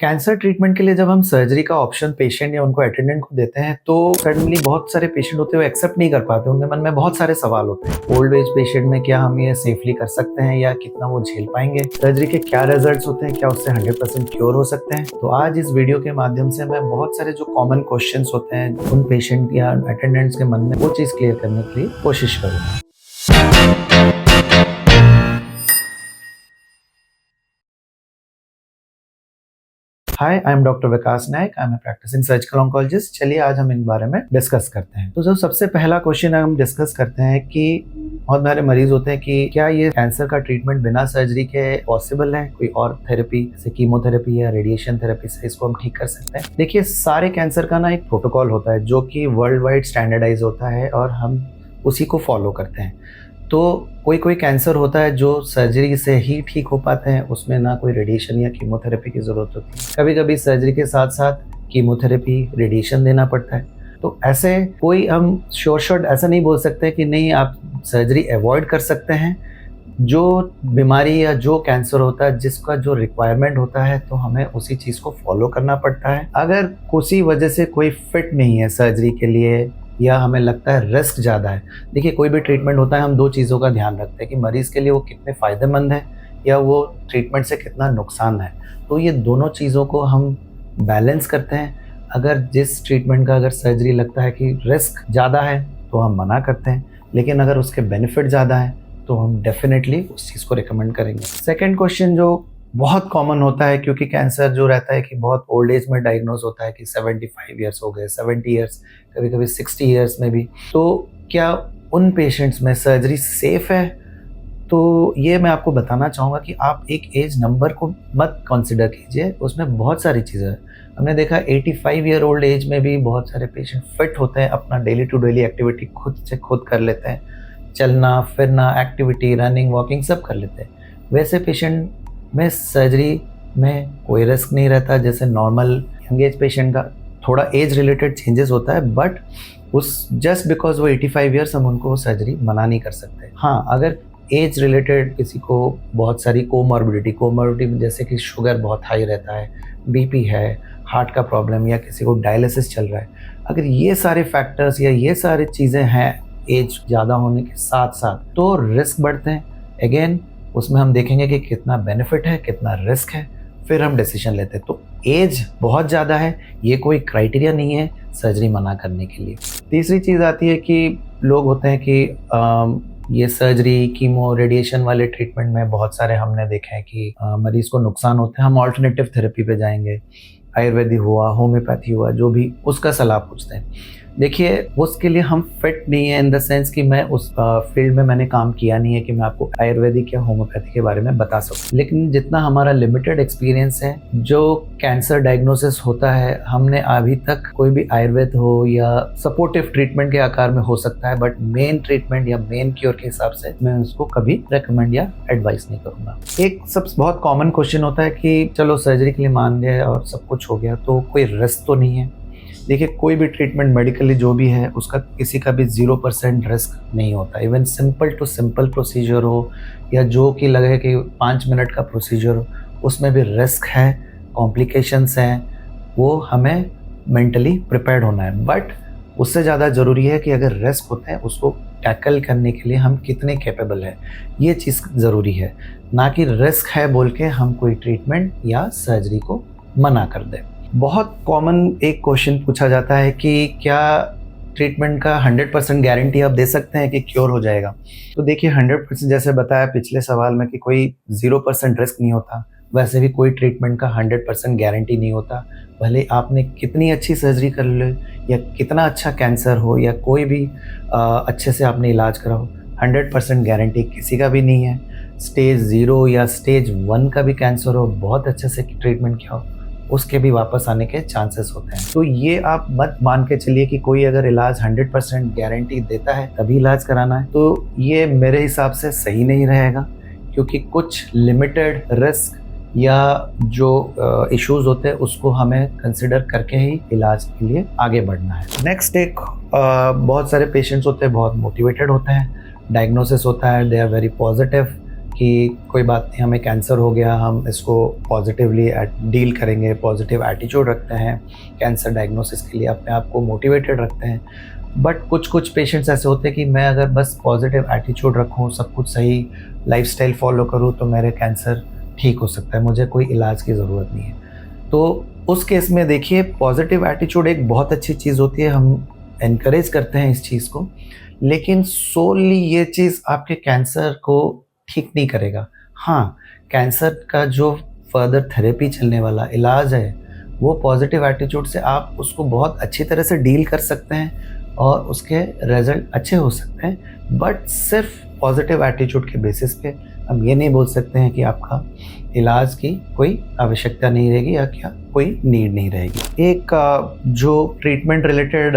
Cancer treatment के लिए जब हम सर्जरी का ऑप्शन पेशेंट या उनको अटेंडेंट को देते हैं तो सडनली बहुत सारे पेशेंट होते हैं वो एक्सेप्ट नहीं कर पाते। उनके मन में बहुत सारे सवाल होते हैं। ओल्ड एज पेशेंट में क्या हम ये सेफली कर सकते हैं या कितना वो झेल पाएंगे, सर्जरी के क्या रिजल्ट्स होते हैं, क्या उससे 100% क्योर हो सकते हैं। तो आज इस वीडियो के माध्यम से मैं बहुत सारे जो कॉमन क्वेश्चंस होते हैं उन पेशेंट या अटेंडेंट्स के मन में वो चीज़ क्लियर करने के लिए कोशिश करूँगा। Hi, I am doctor Vikas Nayak. I am a practising surgical oncologist. चलिए आज हम इन बारे में डिस्कस करते हैं। तो जो सबसे पहला क्वेश्चन हम डिस्कस करते हैं कि बहुत सारे मरीज होते हैं कि क्या ये कैंसर का ट्रीटमेंट बिना सर्जरी के पॉसिबल है, कोई और थेरेपी जैसे कीमोथेरेपी या रेडिएशन थेरेपी से इसको हम ठीक कर सकते हैं। देखिए, सारे कैंसर का ना एक प्रोटोकॉल होता है जो कि वर्ल्ड वाइड स्टैंडर्डाइज होता है और हम उसी को फॉलो करते हैं। तो कोई कैंसर होता है जो सर्जरी से ही ठीक हो पाते हैं, उसमें ना कोई रेडिएशन या कीमोथेरेपी की ज़रूरत होती है। कभी कभी सर्जरी के साथ साथ कीमोथेरेपी, रेडिएशन देना पड़ता है। तो ऐसे कोई हम श्योर शॉट ऐसा नहीं बोल सकते कि नहीं आप सर्जरी अवॉइड कर सकते हैं। जो बीमारी या जो कैंसर होता है जिसका जो रिक्वायरमेंट होता है तो हमें उसी चीज़ को फॉलो करना पड़ता है। अगर किसी वजह से कोई फिट नहीं है सर्जरी के लिए या हमें लगता है रिस्क ज़्यादा है, देखिए कोई भी ट्रीटमेंट होता है हम दो चीज़ों का ध्यान रखते हैं कि मरीज़ के लिए वो कितने फ़ायदेमंद है या वो ट्रीटमेंट से कितना नुकसान है। तो ये दोनों चीज़ों को हम बैलेंस करते हैं। अगर जिस ट्रीटमेंट का अगर सर्जरी लगता है कि रिस्क ज़्यादा है तो हम मना करते हैं, लेकिन अगर उसके बेनिफिट ज़्यादा है तो हम डेफिनेटली उस चीज़ को रिकमेंड करेंगे। सेकेंड क्वेश्चन जो बहुत कॉमन होता है, क्योंकि कैंसर जो रहता है कि बहुत ओल्ड एज में डायग्नोज होता है कि 75 ईयर्स हो गए, 70 ईयर्स, कभी कभी 60 ईयर्स में भी, तो क्या उन पेशेंट्स में सर्जरी सेफ़ है? तो ये मैं आपको बताना चाहूँगा कि आप एक एज नंबर को मत कंसिडर कीजिए, उसमें बहुत सारी चीज़ें हैं। हमने देखा 85 ईयर ओल्ड एज में भी बहुत सारे पेशेंट फिट होते हैं, अपना डेली टू डेली एक्टिविटी खुद से खुद कर लेते हैं, चलना फिरना, एक्टिविटी, रनिंग, वॉकिंग सब कर लेते हैं। वैसे पेशेंट में सर्जरी में कोई रिस्क नहीं रहता। जैसे नॉर्मल यंग एज पेशेंट का थोड़ा एज रिलेटेड चेंजेस होता है, बट उस जस्ट बिकॉज वो 85 ईयर्स हम उनको सर्जरी मना नहीं कर सकते। हाँ, अगर एज रिलेटेड किसी को बहुत सारी कोमॉर्बिडिटी जैसे कि शुगर बहुत हाई रहता है, बीपी है, हार्ट का प्रॉब्लम या किसी को डायलिसिस चल रहा है, अगर ये सारे फैक्टर्स या ये सारी चीज़ें हैं एज ज़्यादा होने के साथ साथ तो रिस्क बढ़ते हैं। अगेन उसमें हम देखेंगे कि कितना बेनिफिट है, कितना रिस्क है, फिर हम डिसीजन लेते हैं। तो एज बहुत ज़्यादा है ये कोई क्राइटेरिया नहीं है सर्जरी मना करने के लिए। तीसरी चीज़ आती है कि लोग होते हैं कि ये सर्जरी, कीमो, रेडिएशन वाले ट्रीटमेंट में बहुत सारे हमने देखे हैं कि मरीज़ को नुकसान होते हैं। हम ऑल्टरनेटिव थेरेपी पे जाएंगे, आयुर्वेदिक हुआ, होम्योपैथी हुआ, जो भी उसका सलाह पूछते हैं। देखिए, उसके लिए हम फिट नहीं है इन द सेंस कि मैं उस फील्ड में मैंने काम किया नहीं है कि मैं आपको आयुर्वेदिक या होम्योपैथी के बारे में बता सकूं। लेकिन जितना हमारा लिमिटेड एक्सपीरियंस है, जो कैंसर डायग्नोसिस होता है, हमने अभी तक कोई भी आयुर्वेद हो या सपोर्टिव ट्रीटमेंट के आकार में हो सकता है, बट मेन ट्रीटमेंट या मेन क्योर के हिसाब से मैं उसको कभी रेकमेंड या एडवाइस नहीं करूँगा। एक सब बहुत कॉमन क्वेश्चन होता है कि चलो सर्जरी के लिए मान लिया और सब कुछ हो गया तो कोई रिस्क तो नहीं है। देखिए, कोई भी ट्रीटमेंट मेडिकली जो भी है उसका किसी का भी 0% रिस्क नहीं होता। Even simple to simple procedure हो या जो कि लगे कि 5 मिनट का प्रोसीजर हो, उसमें भी रिस्क है, कॉम्प्लिकेशंस हैं, वो हमें मेंटली प्रिपेयर्ड होना है। बट उससे ज़्यादा ज़रूरी है कि अगर रिस्क होते हैं उसको टैकल करने के लिए हम कितने कैपेबल हैं, ये चीज़ ज़रूरी है, ना कि रिस्क है बोल के हम कोई ट्रीटमेंट या सर्जरी को मना कर दें। बहुत कॉमन एक क्वेश्चन पूछा जाता है कि क्या ट्रीटमेंट का 100% गारंटी आप दे सकते हैं कि क्योर हो जाएगा? तो देखिए, 100% जैसे बताया पिछले सवाल में कि कोई 0% रिस्क नहीं होता, वैसे भी कोई ट्रीटमेंट का 100% गारंटी नहीं होता। भले आपने कितनी अच्छी सर्जरी कर ले या कितना अच्छा कैंसर हो या कोई भी अच्छे से आपने इलाज कराओ, 100% गारंटी किसी का भी नहीं है। स्टेज 0 या स्टेज 1 का भी कैंसर हो, बहुत अच्छे से ट्रीटमेंट किया हो, उसके भी वापस आने के चांसेस होते हैं। तो ये आप मत मान के चलिए कि कोई अगर इलाज 100% गारंटी देता है तभी इलाज कराना है, तो ये मेरे हिसाब से सही नहीं रहेगा, क्योंकि कुछ लिमिटेड रिस्क या जो इश्यूज होते हैं उसको हमें कंसिडर करके ही इलाज के लिए आगे बढ़ना है। नेक्स्ट एक बहुत सारे पेशेंट्स होते हैं बहुत मोटिवेटेड होते हैं, डायग्नोसिस होता है, दे आर वेरी पॉजिटिव कि कोई बात नहीं, हमें कैंसर हो गया, हम इसको पॉजिटिवली डील करेंगे, पॉजिटिव एटीट्यूड रखते हैं, कैंसर डायग्नोसिस के लिए अपने आप को मोटिवेटेड रखते हैं। बट कुछ पेशेंट्स ऐसे होते हैं कि मैं अगर बस पॉजिटिव एटीट्यूड रखूँ, सब कुछ सही लाइफस्टाइल फॉलो करूँ तो मेरे कैंसर ठीक हो सकता है, मुझे कोई इलाज की ज़रूरत नहीं है। तो उस केस में देखिए, पॉजिटिव एटीट्यूड एक बहुत अच्छी चीज़ होती है, हम एनकरेज करते हैं इस चीज़ को, लेकिन सोली ये चीज़ आपके कैंसर को ठीक नहीं करेगा। हाँ, कैंसर का जो फर्दर थेरेपी चलने वाला इलाज है, वो पॉजिटिव एटीट्यूड से आप उसको बहुत अच्छी तरह से डील कर सकते हैं और उसके रिजल्ट अच्छे हो सकते हैं। बट सिर्फ पॉजिटिव एटीट्यूड के बेसिस पे हम ये नहीं बोल सकते हैं कि आपका इलाज की कोई आवश्यकता नहीं रहेगी या क्या कोई नीड नहीं रहेगी। एक जो ट्रीटमेंट रिलेटेड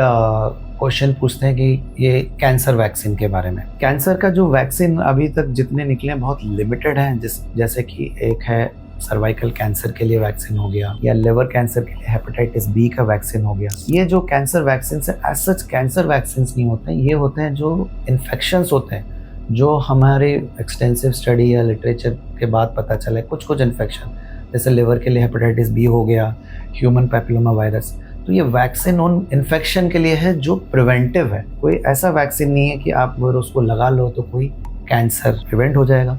क्वेश्चन पूछते हैं कि ये कैंसर वैक्सीन के बारे में। कैंसर का जो वैक्सीन अभी तक जितने निकले हैं बहुत लिमिटेड हैं, जैसे कि एक है सर्वाइकल कैंसर के लिए वैक्सीन हो गया, या लिवर कैंसर के लिए हेपेटाइटिस बी का वैक्सीन हो गया। ये जो कैंसर वैक्सीन है एज सच कैंसर वैक्सीन नहीं होते हैं, ये होते हैं जो इन्फेक्शंस होते हैं, जो हमारे एक्सटेंसिव स्टडी या लिटरेचर के बाद पता चला है। कुछ इन्फेक्शन जैसे लिवर के लिए हेपेटाइटिस बी हो गया, ह्यूमन पैपिलोमा वायरस, तो ये वैक्सीन उन इन्फेक्शन के लिए है जो प्रिवेंटिव है। कोई ऐसा वैक्सीन नहीं है कि आप अगर उसको लगा लो तो कोई कैंसर प्रिवेंट हो जाएगा।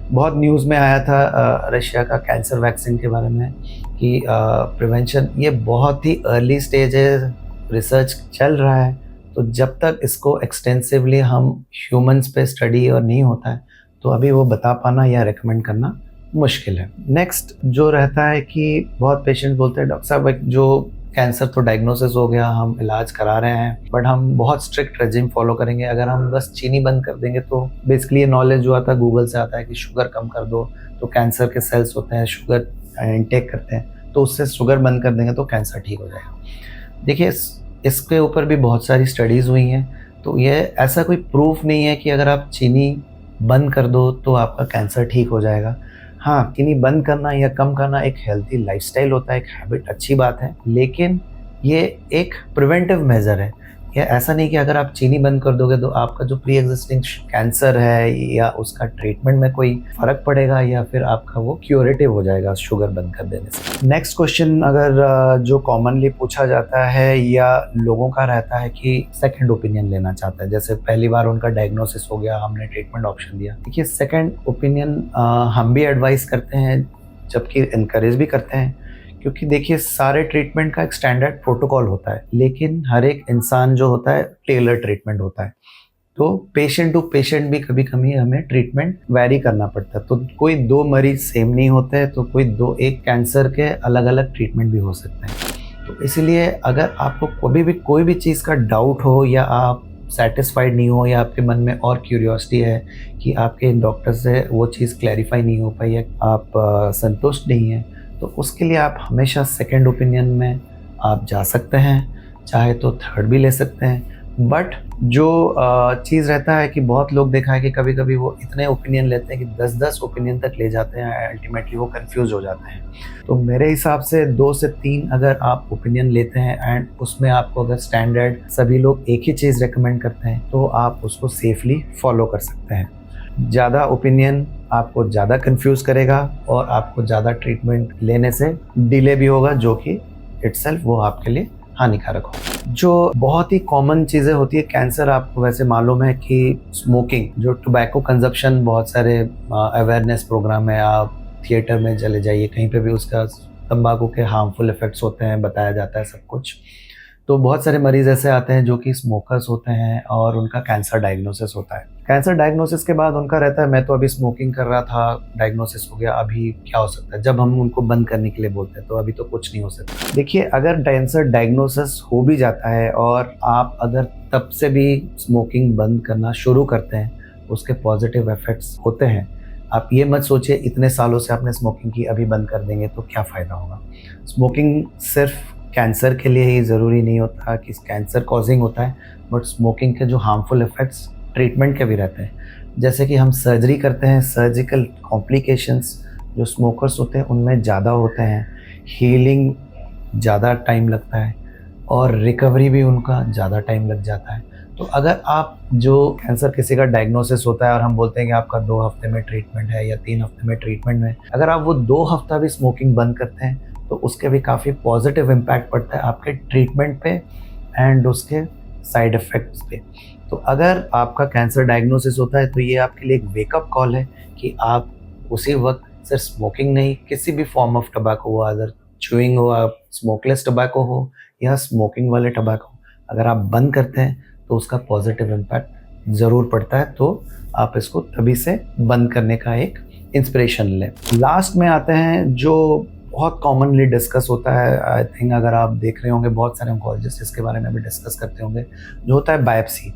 बहुत न्यूज़ में आया था रशिया का कैंसर वैक्सीन के बारे में कि प्रिवेंशन, ये बहुत ही अर्ली स्टेज है, रिसर्च चल रहा है, तो जब तक इसको एक्सटेंसिवली हम ह्यूमंस पे स्टडी और नहीं होता है तो अभी वो बता पाना या रेकमेंड करना मुश्किल है। नेक्स्ट जो रहता है कि बहुत पेशेंट बोलते हैं, डॉक्टर साहब जो कैंसर तो डायग्नोसिस हो गया, हम इलाज करा रहे हैं, बट हम बहुत स्ट्रिक्ट रेजिम फॉलो करेंगे, अगर हम बस चीनी बंद कर देंगे तो बेसिकली ये नॉलेज जो आता है गूगल से आता है कि शुगर कम कर दो तो कैंसर के सेल्स होते हैं, शुगर इनटेक करते हैं, तो उससे शुगर बंद कर देंगे तो कैंसर ठीक हो जाएगा। देखिए, इसके ऊपर भी बहुत सारी स्टडीज़ हुई हैं, तो ये ऐसा कोई प्रूफ नहीं है कि अगर आप चीनी बंद कर दो तो आपका कैंसर ठीक हो जाएगा। हाँ, चीनी बंद करना या कम करना एक हेल्थी लाइफस्टाइल होता है, एक हैबिट, अच्छी बात है, लेकिन ये एक प्रिवेंटिव मेजर है। ये ऐसा नहीं कि अगर आप चीनी बंद कर दोगे तो आपका जो प्री एग्जिस्टिंग कैंसर है या उसका ट्रीटमेंट में कोई फ़र्क पड़ेगा या फिर आपका वो क्यूरेटिव हो जाएगा शुगर बंद कर देने से। नेक्स्ट क्वेश्चन अगर जो कॉमनली पूछा जाता है या लोगों का रहता है कि सेकंड ओपिनियन लेना चाहता है, जैसे पहली बार उनका डायग्नोसिस हो गया, हमने ट्रीटमेंट ऑप्शन दिया। देखिए, सेकंड ओपिनियन हम भी एडवाइस करते हैं, जबकि इनकरेज भी करते हैं, क्योंकि देखिए सारे ट्रीटमेंट का एक स्टैंडर्ड प्रोटोकॉल होता है, लेकिन हर एक इंसान जो होता है टेलर ट्रीटमेंट होता है, तो पेशेंट टू पेशेंट भी कभी कभी हमें ट्रीटमेंट वैरी करना पड़ता है। तो कोई दो मरीज सेम नहीं होते, तो एक कैंसर के अलग अलग ट्रीटमेंट भी हो सकते हैं। तो इसलिए अगर आपको कभी भी कोई भी चीज़ का डाउट हो या आप सेटिस्फाइड नहीं हो या आपके मन में और क्यूरियोसिटी है कि आपके डॉक्टर से वो चीज़ क्लैरिफाई नहीं हो पाई या आप संतुष्ट नहीं हैं, तो उसके लिए आप हमेशा सेकंड ओपिनियन में आप जा सकते हैं, चाहे तो थर्ड भी ले सकते हैं। बट जो चीज़ रहता है कि बहुत लोग देखा है कि कभी कभी वो इतने ओपिनियन लेते हैं कि 10-10 ओपिनियन तक ले जाते हैं, अल्टीमेटली वो कंफ्यूज हो जाते हैं। तो मेरे हिसाब से 2 से 3 अगर आप ओपिनियन लेते हैं एंड उसमें आपको अगर स्टैंडर्ड सभी लोग एक ही चीज़ रिकमेंड करते हैं तो आप उसको सेफली फॉलो कर सकते हैं। ज़्यादा ओपिनियन आपको ज़्यादा कंफ्यूज करेगा और आपको ज़्यादा ट्रीटमेंट लेने से डिले भी होगा, जो कि इटसेल्फ वो आपके लिए हानिकारक हो। जो बहुत ही कॉमन चीज़ें होती है कैंसर, आपको वैसे मालूम है कि स्मोकिंग, जो टोबैको कंजप्शन, बहुत सारे अवेयरनेस प्रोग्राम है, आप थिएटर में चले जाइए, कहीं पे भी उसका तंबाकू के हार्मफुल इफ़ेक्ट्स होते हैं, बताया जाता है सब कुछ। तो बहुत सारे मरीज़ ऐसे आते हैं जो कि स्मोकर्स होते हैं और उनका कैंसर डायग्नोसिस होता है। कैंसर डायग्नोसिस के बाद उनका रहता है मैं तो अभी स्मोकिंग कर रहा था, डायग्नोसिस हो गया, अभी क्या हो सकता है। जब हम उनको बंद करने के लिए बोलते हैं तो अभी तो कुछ नहीं हो सकता। देखिए, अगर कैंसर डायग्नोसिस हो भी जाता है और आप अगर तब से भी स्मोकिंग बंद करना शुरू करते हैं, उसके पॉजिटिव इफेक्ट्स होते हैं। आप ये मत सोचिए इतने सालों से आपने स्मोकिंग की, अभी बंद कर देंगे तो क्या फ़ायदा होगा। स्मोकिंग सिर्फ कैंसर के लिए ही ज़रूरी नहीं होता कि कैंसर कॉजिंग होता है, बट स्मोकिंग के जो हार्मफुल इफ़ेक्ट्स ट्रीटमेंट के भी रहते हैं। जैसे कि हम सर्जरी करते हैं, सर्जिकल कॉम्प्लिकेशंस जो स्मोकर्स होते हैं उनमें ज़्यादा होते हैं, हीलिंग ज़्यादा टाइम लगता है और रिकवरी भी उनका ज़्यादा टाइम लग जाता है। तो अगर आप जो कैंसर किसी का डायग्नोसिस होता है और हम बोलते हैं कि आपका 2 हफ्ते में ट्रीटमेंट है या 3 हफ्ते में ट्रीटमेंट है, अगर आप वो 2 हफ्ता भी स्मोकिंग बंद करते हैं तो उसके भी काफ़ी पॉजिटिव इम्पैक्ट पड़ता है आपके ट्रीटमेंट पे एंड उसके साइड इफ़ेक्ट्स पे। तो अगर आपका कैंसर डायग्नोसिस होता है तो ये आपके लिए एक वेकअप कॉल है कि आप उसी वक्त सिर्फ स्मोकिंग नहीं, किसी भी फॉर्म ऑफ टबैको हो, अगर च्यूइंग हो, आप स्मोकलेस टबैको हो या स्मोकिंग वाले टबैको, अगर आप बंद करते हैं तो उसका पॉजिटिव इम्पैक्ट ज़रूर पड़ता है। तो आप इसको तभी से बंद करने का एक इंस्पिरेशन लें। लास्ट में आते हैं जो बहुत कॉमनली डिस्कस होता है, आई थिंक अगर आप देख रहे होंगे बहुत सारे ऑन्कोलॉजिस्ट इसके बारे में भी डिस्कस करते होंगे, जो होता है बायोप्सी।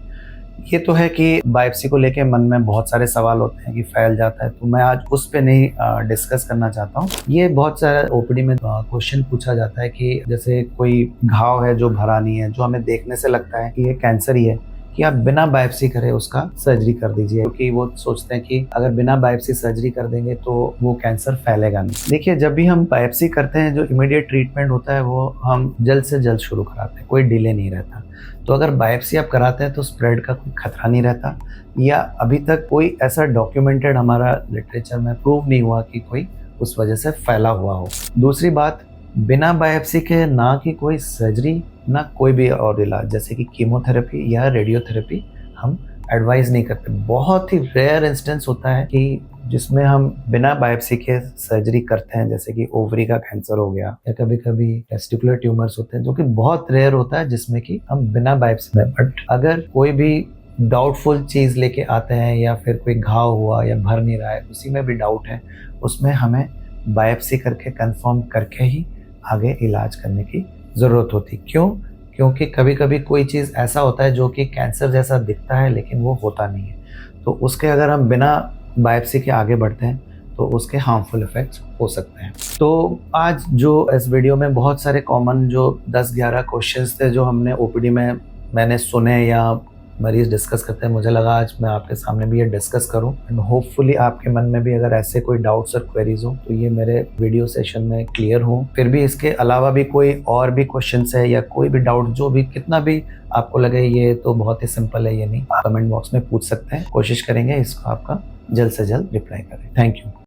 ये तो है कि बायोप्सी को लेके मन में बहुत सारे सवाल होते हैं कि फैल जाता है, तो मैं आज उस पे नहीं डिस्कस करना चाहता हूँ। ये बहुत सारे ओपीडी में क्वेश्चन पूछा जाता है कि जैसे कोई घाव है जो भरा नहीं है, जो हमें देखने से लगता है कि ये कैंसर ही है, कि आप बिना बायोप्सी करे उसका सर्जरी कर दीजिए, क्योंकि वो सोचते हैं कि अगर बिना बायोप्सी सर्जरी कर देंगे तो वो कैंसर फैलेगा नहीं। देखिए, जब भी हम बायोप्सी करते हैं, जो इमीडिएट ट्रीटमेंट होता है वो हम जल्द से जल्द शुरू कराते हैं, कोई डिले नहीं रहता। तो अगर बायोप्सी आप कराते हैं तो स्प्रेड का कोई खतरा नहीं रहता, या अभी तक कोई ऐसा डॉक्यूमेंटेड हमारा लिटरेचर में प्रूव नहीं हुआ कि कोई उस वजह से फैला हुआ हो। दूसरी बात, बिना बायोप्सी के ना कि कोई सर्जरी ना कोई भी और इलाज जैसे कि कीमोथेरेपी या रेडियोथेरेपी हम एडवाइस नहीं करते। बहुत ही रेयर इंस्टेंस होता है कि जिसमें हम बिना बायोप्सी के सर्जरी करते हैं, जैसे कि ओवरी का कैंसर हो गया या कभी कभी टेस्टिकुलर ट्यूमर्स होते हैं, जो कि बहुत रेयर होता है जिसमें कि हम बिना बायोप्सी में। बट अगर कोई भी डाउटफुल चीज़ लेके आते हैं या फिर कोई घाव हुआ या भर नहीं रहा है, उसी में भी डाउट है, उसमें हमें बायोप्सी करके कंफर्म करके ही आगे इलाज करने की ज़रूरत होती। क्यों? क्योंकि कभी कभी कोई चीज़ ऐसा होता है जो कि कैंसर जैसा दिखता है लेकिन वो होता नहीं है, तो उसके अगर हम बिना बायोप्सी के आगे बढ़ते हैं तो उसके हार्मफुल इफ़ेक्ट्स हो सकते हैं। तो आज जो इस वीडियो में बहुत सारे कॉमन जो 10-11 क्वेश्चंस थे जो हमने ओपीडी में मैंने सुने या मरीज़ डिस्कस करते हैं, मुझे लगा आज मैं आपके सामने भी ये डिस्कस करूं एंड होपफुली आपके मन में भी अगर ऐसे कोई डाउट्स और क्वेरीज हो तो ये मेरे वीडियो सेशन में क्लियर हो। फिर भी इसके अलावा भी कोई और भी क्वेश्चंस है या कोई भी डाउट जो भी कितना भी आपको लगे ये तो बहुत ही सिंपल है, ये नहीं, कमेंट बॉक्स में पूछ सकते हैं। कोशिश करेंगे इसको आपका जल्द से जल्द रिप्लाई करें। Thank you.